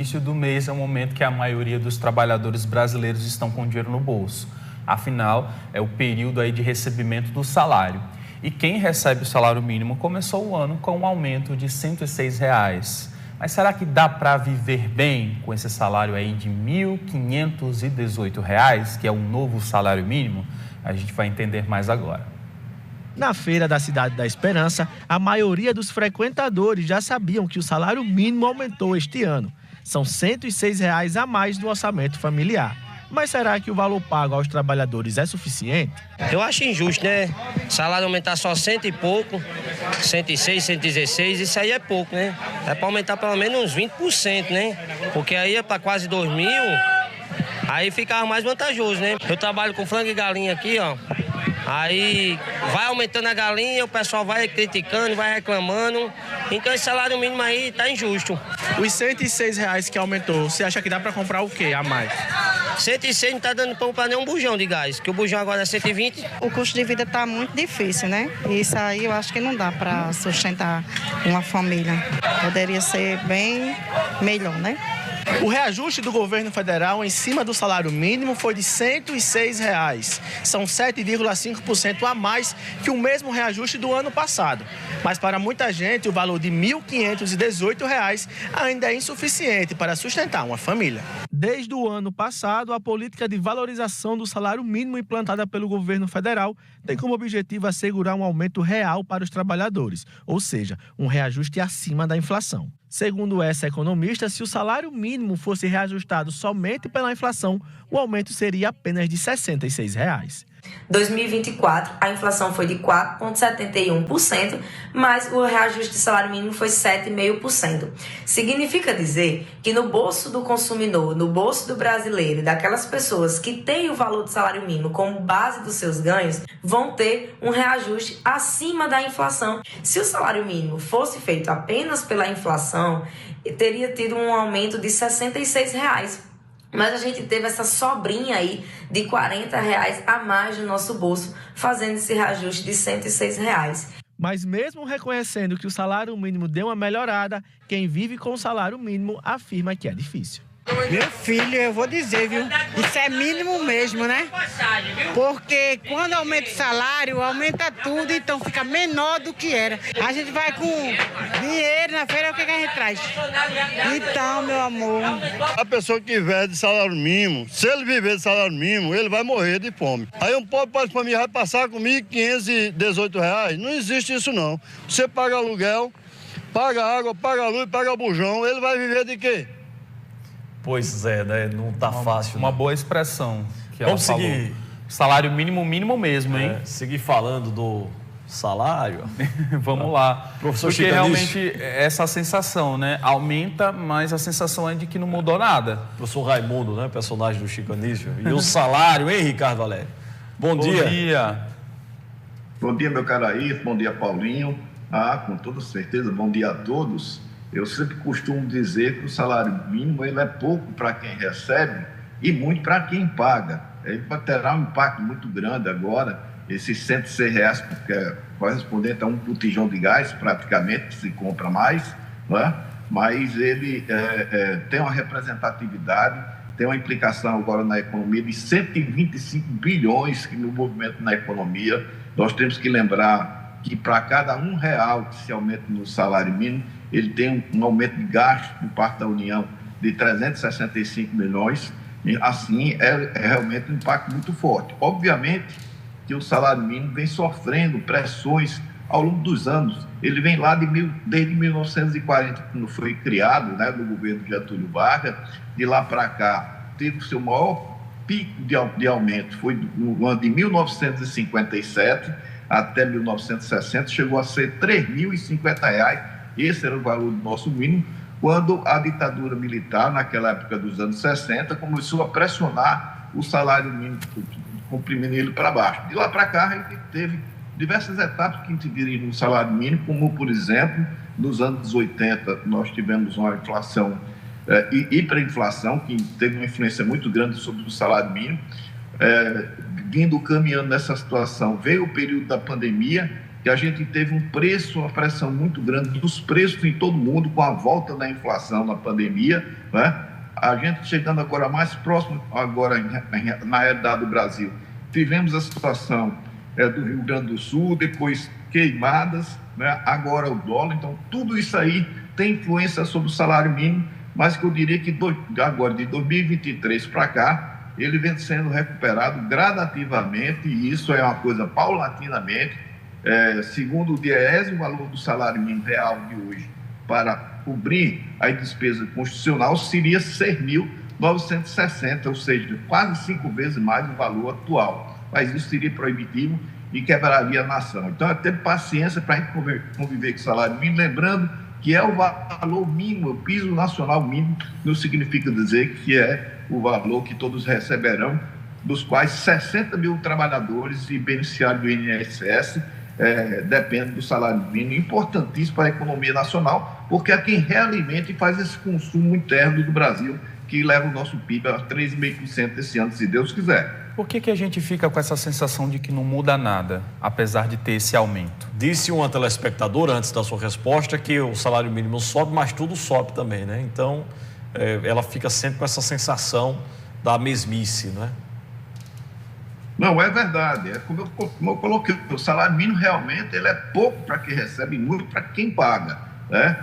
Início do mês é o momento que a maioria dos trabalhadores brasileiros estão com dinheiro no bolso. Afinal, é o período aí de recebimento do salário. E quem recebe o salário mínimo começou o ano com um aumento de R$ 106. Mas será que dá para viver bem com esse salário aí de R$ 1.518, que é o novo salário mínimo? A gente vai entender mais agora. Na feira da Cidade da Esperança, a maioria dos frequentadores já sabiam que o salário mínimo aumentou este ano. São R$ 106 a mais do orçamento familiar. Mas será que o valor pago aos trabalhadores é suficiente? Eu acho injusto, né? O salário aumentar só cento e pouco, 106, 116, isso aí é pouco, né? É para aumentar pelo menos uns 20%, né? Porque aí é para quase 2.000, aí ficava mais vantajoso, né? Eu trabalho com frango e galinha aqui, ó. Aí vai aumentando a galinha, o pessoal vai criticando, vai reclamando. Então esse salário mínimo aí tá injusto. Os R$ 106 que aumentou, você acha que dá para comprar o quê a mais? 106 não tá dando pão para nenhum bujão de gás, que o bujão agora é 120. O custo de vida tá muito difícil, né? Isso aí eu acho que não dá para sustentar uma família. Poderia ser bem melhor, né? O reajuste do governo federal em cima do salário mínimo foi de R$ 106. São 7,5% a mais que o mesmo reajuste do ano passado. Mas para muita gente, o valor de R$ 1.518 ainda é insuficiente para sustentar uma família. Desde o ano passado, a política de valorização do salário mínimo implantada pelo governo federal tem como objetivo assegurar um aumento real para os trabalhadores, ou seja, um reajuste acima da inflação. Segundo essa economista, se o salário mínimo fosse reajustado somente pela inflação, o aumento seria apenas de R$ 66. 2024, a inflação foi de 4,71%, mas o reajuste de salário mínimo foi 7,5%. Significa dizer que no bolso do consumidor, no bolso do brasileiro e daquelas pessoas que têm o valor do salário mínimo como base dos seus ganhos, vão ter um reajuste acima da inflação. Se o salário mínimo fosse feito apenas pela inflação, teria tido um aumento de R$ 66. Mas a gente teve essa sobrinha aí de R$ 40 a mais no nosso bolso, fazendo esse reajuste de R$ 106. Mas mesmo reconhecendo que o salário mínimo deu uma melhorada, quem vive com o salário mínimo afirma que é difícil. Meu filho, eu vou dizer, viu? Isso é mínimo mesmo, né? Porque quando aumenta o salário, aumenta tudo, então fica menor do que era. A gente vai com dinheiro na feira, o que a gente traz? Então, meu amor... A pessoa que vive de salário mínimo, se ele viver de salário mínimo, ele vai morrer de fome. Aí um pobre pai de família vai passar com R$ 1.518. Não existe isso, não. Você paga aluguel, paga água, paga luz, paga bujão, ele vai viver de quê? Pois é, né? Não tá fácil. Uma boa expressão que ela Vamos falou. seguir. Salário mínimo, mínimo mesmo, hein? Seguir falando do salário. Vamos lá. Professor Porque Chicanísio. realmente essa sensação, né? Aumenta, mas a sensação é de que não mudou nada. Professor Raimundo, né? Personagem do Chico Anísio. E o salário, hein, Ricardo Valério? Bom dia. Bom dia, meu caro Ayrton. Bom dia, Paulinho. Com toda certeza, bom dia a todos. Eu sempre costumo dizer que o salário mínimo ele é pouco para quem recebe e muito para quem paga. Ele terá um impacto muito grande agora, esses R$ 106, porque é correspondente a um botijão de gás, praticamente, se compra mais, não é? Mas ele tem uma representatividade, tem uma implicação agora na economia de 125 bilhões no movimento na economia. Nós temos que lembrar que para cada R$1 que se aumenta no salário mínimo, ele tem um aumento de gasto por parte da União de 365 milhões. E, assim, é realmente um impacto muito forte. Obviamente que o salário mínimo vem sofrendo pressões ao longo dos anos. Ele vem lá desde 1940, quando foi criado, né, no governo Getúlio Vargas. De lá para cá, teve o seu maior pico de aumento, foi no ano de 1957 até 1960, chegou a ser R$ 3.050. Esse era o valor do nosso mínimo, quando a ditadura militar, naquela época dos anos 60, começou a pressionar o salário mínimo, comprimindo ele para baixo. De lá para cá, a gente teve diversas etapas que interviriam no salário mínimo, como, por exemplo, nos anos 80, nós tivemos uma inflação, hiperinflação, que teve uma influência muito grande sobre o salário mínimo. Caminhando nessa situação, veio o período da pandemia, que a gente teve uma pressão muito grande dos preços em todo mundo com a volta da inflação na pandemia, né? A gente chegando agora mais próximo, agora na realidade do Brasil, tivemos a situação do Rio Grande do Sul, depois queimadas, né? Agora o dólar, então tudo isso aí tem influência sobre o salário mínimo, mas que eu diria que agora de 2023 para cá, ele vem sendo recuperado gradativamente, e isso é uma coisa paulatinamente. Segundo o DIEESE, o valor do salário mínimo real de hoje para cobrir a despesa constitucional seria 6.960, ou seja, quase 5 vezes mais o valor atual. Mas isso seria proibitivo e quebraria a nação. Então, é ter paciência para a gente conviver com o salário mínimo, lembrando que é o valor mínimo, o piso nacional mínimo, não significa dizer que é o valor que todos receberão, dos quais 60 mil trabalhadores e beneficiários do INSS dependem do salário mínimo, importantíssimo para a economia nacional, porque é quem realmente faz esse consumo interno do Brasil, que leva o nosso PIB a 3,5% esse ano, se Deus quiser. Por que a gente fica com essa sensação de que não muda nada, apesar de ter esse aumento? Disse uma telespectadora, antes da sua resposta, que o salário mínimo sobe, mas tudo sobe também, né? Então, ela fica sempre com essa sensação da mesmice, né? Não, é verdade. É como eu coloquei, o salário mínimo realmente ele é pouco para quem recebe, muito para quem paga, né?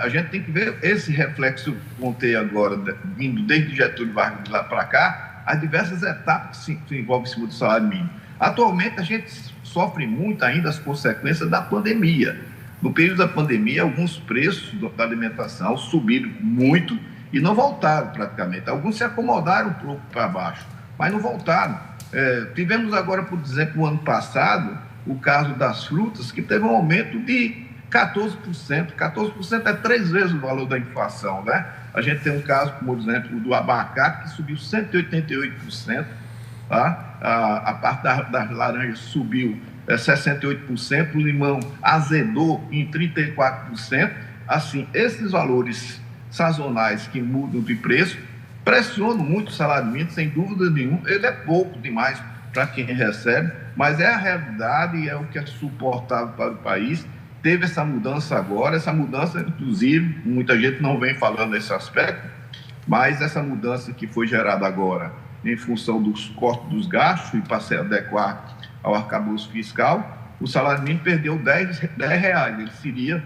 A gente tem que ver esse reflexo que eu contei agora, vindo desde Getúlio Vargas de lá para cá, as diversas etapas que se envolvem em cima do salário mínimo. Atualmente, a gente sofre muito ainda as consequências da pandemia. No período da pandemia, alguns preços da alimentação subiram muito e não voltaram praticamente. Alguns se acomodaram um pouco para baixo, mas não voltaram. Tivemos agora, por exemplo, no ano passado, o caso das frutas, que teve um aumento de 14%. 14% é 3 vezes o valor da inflação, né? A gente tem um caso, como por exemplo, do abacate, que subiu 188%, tá? A parte das laranjas subiu 68%, o limão azedou em 34%. Assim, esses valores sazonais que mudam de preço pressionam muito o salário mínimo, sem dúvida nenhuma. Ele é pouco demais para quem recebe, mas é a realidade e é o que é suportável para o país. Teve essa mudança agora, essa mudança, inclusive, muita gente não vem falando nesse aspecto, mas essa mudança que foi gerada agora, em função dos cortes dos gastos e para se adequar ao arcabouço fiscal, o salário mínimo perdeu R$10, ele seria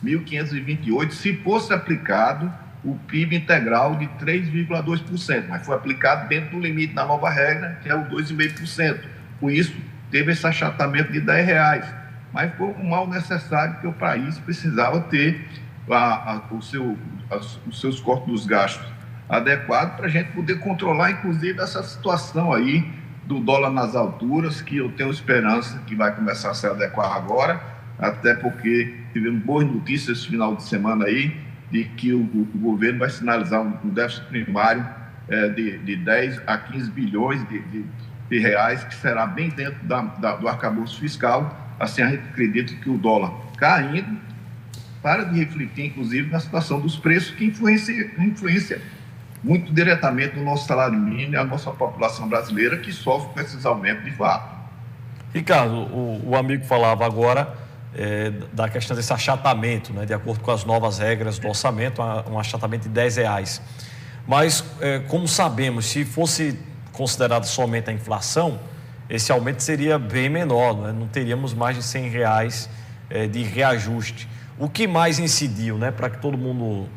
1.528, se fosse aplicado o PIB integral de 3,2%, mas foi aplicado dentro do limite da nova regra, que é o 2,5%. Com isso, teve esse achatamento de R$10. Mas foi um mal necessário que o país precisava ter os seus cortes dos gastos adequados para a gente poder controlar, inclusive, essa situação aí do dólar nas alturas, que eu tenho esperança que vai começar a se adequar agora, até porque tivemos boas notícias esse final de semana aí, de que o governo vai sinalizar um déficit primário de 10 a 15 bilhões de reais, que será bem dentro do arcabouço fiscal. Assim, a gente acredita que o dólar caindo para de refletir, inclusive, na situação dos preços, que influencia muito diretamente no nosso salário mínimo e a nossa população brasileira, que sofre com esses aumentos de fato. Ricardo, o amigo falava agora da questão desse achatamento, né, de acordo com as novas regras do orçamento, um achatamento de R$10. Mas, como sabemos, se fosse considerado somente a inflação, esse aumento seria bem menor, né? Não teríamos mais de R$100 de reajuste. O que mais incidiu, né, para que todo mundo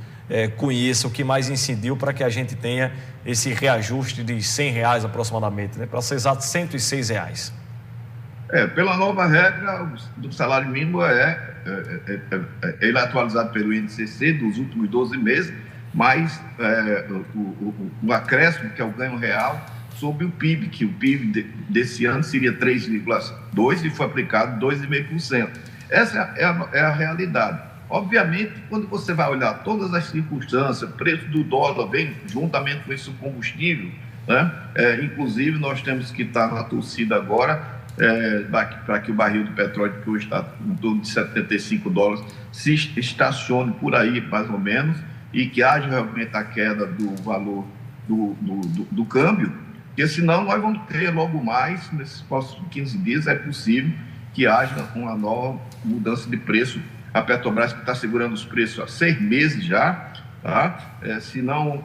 conheça, o que mais incidiu para que a gente tenha esse reajuste de R$100 aproximadamente, né, para ser exato, R$106? Pela nova regra do salário mínimo, ele é atualizado pelo INCC dos últimos 12 meses, mas o acréscimo, que é o ganho real, sobre o PIB, que o PIB desse ano seria 3,2% e foi aplicado 2,5%. Essa é a realidade. Obviamente, quando você vai olhar todas as circunstâncias, o preço do dólar vem juntamente com esse combustível, né? Inclusive, nós temos que estar na torcida agora para que o barril de petróleo, que hoje está em torno de $75, se estacione por aí, mais ou menos, e que haja realmente a queda do valor do câmbio, porque senão nós vamos ter logo mais, nesses próximos 15 dias, é possível que haja uma nova mudança de preço. A Petrobras que está segurando os preços há 6 meses já, tá? Se não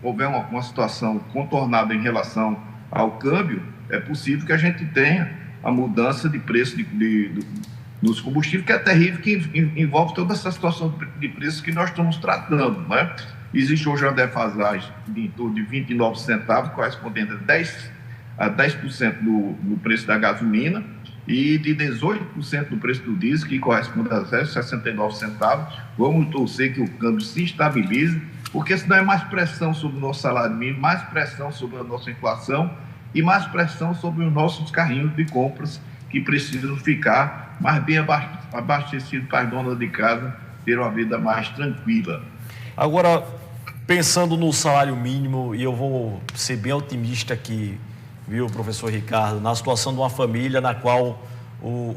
houver uma situação contornada em relação ao câmbio, é possível que a gente tenha a mudança de preço dos combustíveis, que é terrível, que envolve toda essa situação de preços que nós estamos tratando, né? Existe hoje uma defasagem em torno de 29 centavos, correspondente a 10% do preço da gasolina, e de 18% do preço do diesel, que corresponde a 0,69 centavos. Vamos torcer que o câmbio se estabilize, porque senão é mais pressão sobre o nosso salário mínimo, mais pressão sobre a nossa inflação e mais pressão sobre os nossos carrinhos de compras, que precisam ficar mais bem abastecidos para as donas de casa ter uma vida mais tranquila. Agora, pensando no salário mínimo, e eu vou ser bem otimista aqui, viu, professor Ricardo, na situação de uma família na qual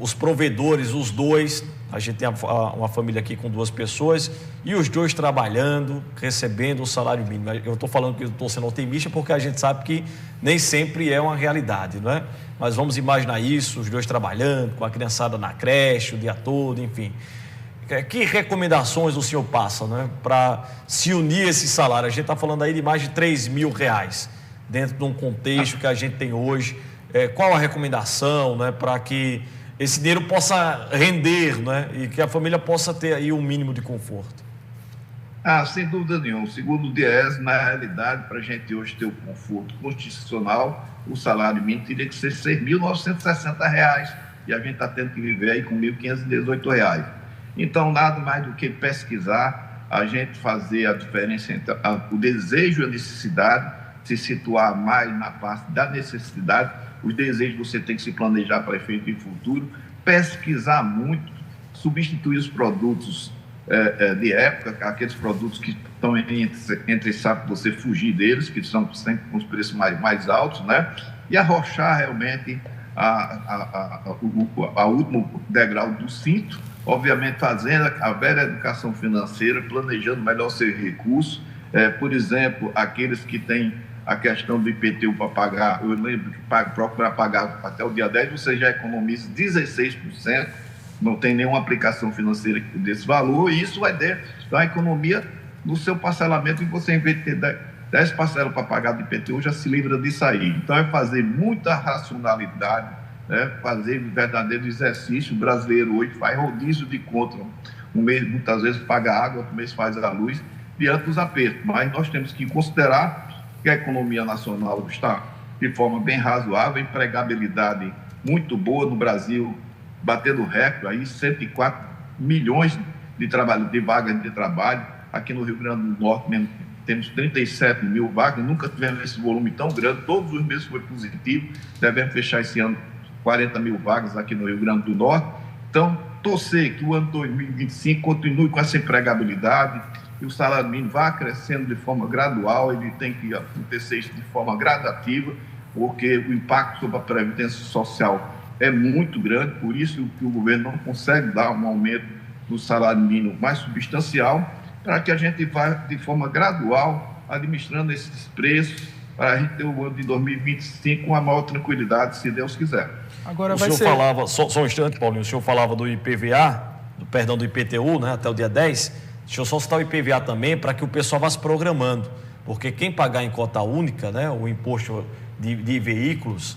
os provedores, os dois, a gente tem uma família aqui com 2 pessoas, e os dois trabalhando, recebendo o salário mínimo. Eu estou falando que eu estou sendo otimista porque a gente sabe que nem sempre é uma realidade, não é? Mas vamos imaginar isso, os dois trabalhando, com a criançada na creche o dia todo, enfim. Que recomendações o senhor passa, né, para se unir a esse salário? A gente está falando aí de mais de R$3.000, dentro de um contexto que a gente tem hoje. Qual a recomendação, né, para que esse dinheiro possa render, né, e que a família possa ter aí um mínimo de conforto? Sem dúvida nenhuma. Segundo o Diese, na realidade, para a gente hoje ter o conforto constitucional, o salário mínimo teria que ser R$6.960, e a gente está tendo que viver aí com R$1.518. Então, nada mais do que pesquisar, a gente fazer a diferença entre o desejo e a necessidade, se situar mais na parte da necessidade. Os desejos você tem que se planejar para efeito de futuro, pesquisar muito, substituir os produtos de época, aqueles produtos que estão entre sabe, você fugir deles, que são sempre com os preços mais altos, né? E arrochar realmente a último degrau do cinto, obviamente fazendo a velha educação financeira, planejando melhor seus recursos. Por exemplo, aqueles que têm a questão do IPTU para pagar, eu lembro que para pagar até o dia 10, você já economiza 16%, não tem nenhuma aplicação financeira desse valor, e isso vai dar uma economia no seu parcelamento, e você, em vez de ter 10 parcelas para pagar do IPTU, já se livra disso aí. Então, é fazer muita racionalidade, né? Fazer verdadeiro exercício. O brasileiro hoje faz rodízio de conta, um mês muitas vezes paga água, outro mês faz a luz, diante dos apertos. Mas nós temos que considerar que a economia nacional está de forma bem razoável, empregabilidade muito boa no Brasil, batendo recorde aí, 104 milhões de vagas de trabalho. Aqui no Rio Grande do Norte mesmo, temos 37 mil vagas, nunca tivemos esse volume tão grande, todos os meses foi positivo, devemos fechar esse ano 40 mil vagas aqui no Rio Grande do Norte. Então, torcer que o ano 2025 continue com essa empregabilidade, e o salário mínimo vá crescendo de forma gradual. Ele tem que acontecer isso de forma gradativa, porque o impacto sobre a Previdência Social é muito grande, por isso que o governo não consegue dar um aumento do salário mínimo mais substancial, para que a gente vá de forma gradual administrando esses preços, para a gente ter o ano de 2025 com a maior tranquilidade, se Deus quiser. Agora o senhor falava, só um instante, Paulinho, o senhor falava do IPVA, do IPTU, né, até o dia 10, deixa eu só citar o IPVA também, para que o pessoal vá se programando, porque quem pagar em cota única, né, o imposto de veículos,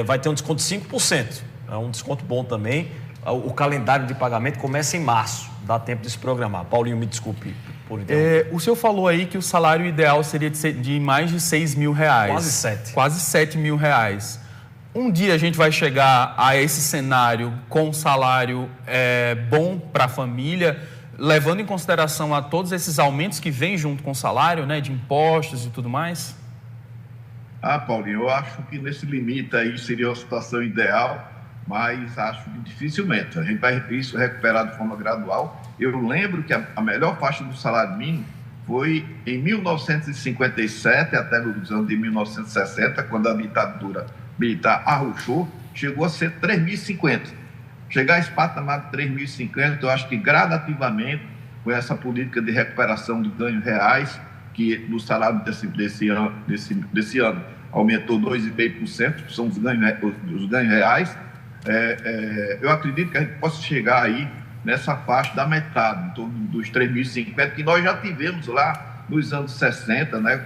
vai ter um desconto de 5%, é um desconto bom também. O calendário de pagamento começa em março, dá tempo de se programar. Paulinho, me desculpe por interromper. O senhor falou aí que o salário ideal seria de mais de R$6.000. Quase 7. Quase R$7.000. Um dia a gente vai chegar a esse cenário com um salário bom para a família, levando em consideração a todos esses aumentos que vêm junto com o salário, né, de impostos e tudo mais? Paulinho, eu acho que nesse limite aí seria a situação ideal, mas acho que dificilmente. A gente vai isso recuperar de forma gradual. Eu lembro que a melhor faixa do salário mínimo foi em 1957 até os anos de 1960, quando a ditadura militar arrochou, chegou a ser 3.050. Chegar a esse patamar de 3.050, eu acho que gradativamente, com essa política de recuperação de ganhos reais, que no salário desse ano aumentou 2,5%, que são os ganhos reais, eu acredito que a gente possa chegar aí nessa faixa da metade, em torno dos 3.050, que nós já tivemos lá nos anos 60, né?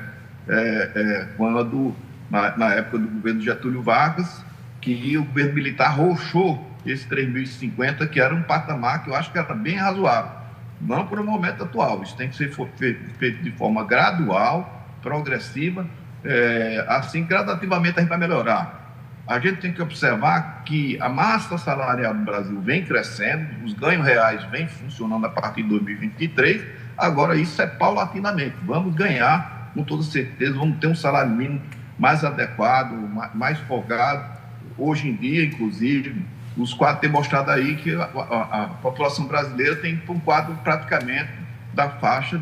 Quando, na época do governo Getúlio Vargas, que o governo militar arrochou esse 3.050, que era um patamar que eu acho que era bem razoável. Não para o momento atual, isso tem que ser feito de forma gradual, progressiva, assim gradativamente a gente vai melhorar. A gente tem que observar que a massa salarial no Brasil vem crescendo, os ganhos reais vêm funcionando a partir de 2023, agora isso é paulatinamente. Vamos ganhar, com toda certeza, vamos ter um salário mínimo mais adequado, mais folgado. Hoje em dia, inclusive, os quadros têm mostrado aí que a população brasileira tem um quadro praticamente da faixa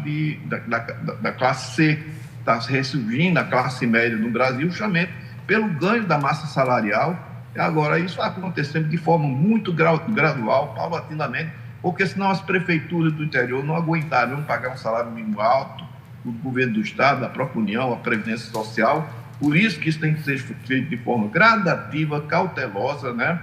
da classe C, está ressurgindo a classe média no Brasil, justamente pelo ganho da massa salarial. Agora, isso está acontecendo de forma muito gradual, paulatinamente, porque senão as prefeituras do interior não aguentariam pagar um salário mínimo alto, o governo do Estado, a própria União, a Previdência Social. Por isso que isso tem que ser feito de forma gradativa, cautelosa, né?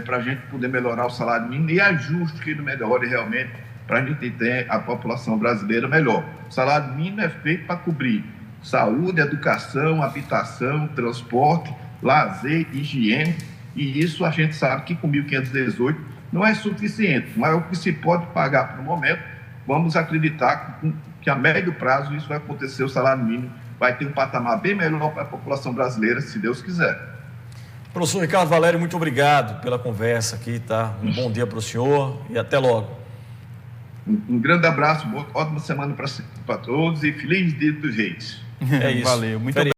Para a gente poder melhorar o salário mínimo e ajuste que ele melhore realmente, para a gente ter a população brasileira melhor. O salário mínimo é feito para cobrir saúde, educação, habitação, transporte, lazer, higiene, e isso a gente sabe que com 1.518 não é suficiente, mas é o que se pode pagar por um momento. Vamos acreditar que a médio prazo isso vai acontecer, o salário mínimo vai ter um patamar bem melhor para a população brasileira, se Deus quiser. Professor Ricardo Valério, muito obrigado pela conversa aqui, tá? Um bom dia para o senhor e até logo. Um grande abraço, ótima semana para todos e feliz Dia dos Reis. Valeu, muito obrigado.